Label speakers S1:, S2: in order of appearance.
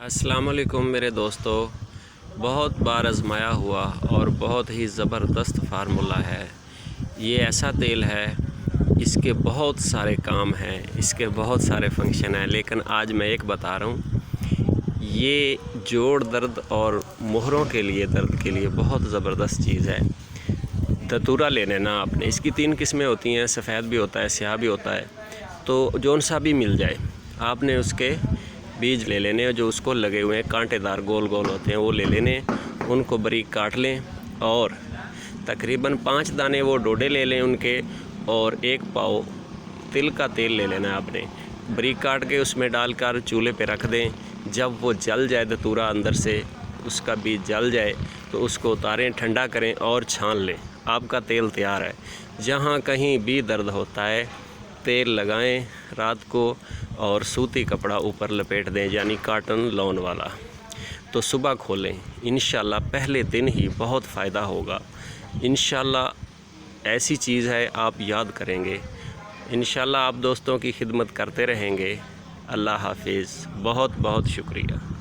S1: अस्सलाम वालेकुम मेरे दोस्तों। बहुत बार आजमाया हुआ और बहुत ही ज़बरदस्त फार्मूला है। ये ऐसा तेल है, इसके बहुत सारे काम हैं, इसके बहुत सारे फंक्शन हैं, लेकिन आज मैं एक बता रहा हूँ। ये जोड़ दर्द और मोहरों के लिए दर्द के लिए बहुत ज़बरदस्त चीज़ है। धतूरा ले लेना आपने। इसकी 3 किस्में होती हैं, सफ़ेद भी होता है, स्याह भी होता है। तो जौन सा भी मिल जाए, आपने उसके बीज ले लेने हैं जो उसको लगे हुए हैं, कांटेदार गोल गोल होते हैं, वो ले लेने, उनको बारीक काट लें और तकरीबन 5 दाने वो डोडे ले लें उनके, और 1 पाव तिल का तेल ले लेना है आपने, बारीक काट के उसमें डालकर चूल्हे पे रख दें। जब वो जल जाए, धतूरा अंदर से उसका बीज जल जाए तो उसको उतारें, ठंडा करें और छान लें। आपका तेल तैयार है। जहाँ कहीं भी दर्द होता है, तेल लगाएं रात को और सूती कपड़ा ऊपर लपेट दें, यानी कॉटन लॉन वाला। तो सुबह खोलें, इंशाल्लाह पहले दिन ही बहुत फ़ायदा होगा। इंशाल्लाह ऐसी चीज़ है, आप याद करेंगे। इंशाल्लाह आप दोस्तों की खिदमत करते रहेंगे। अल्लाह हाफिज़। बहुत बहुत शुक्रिया।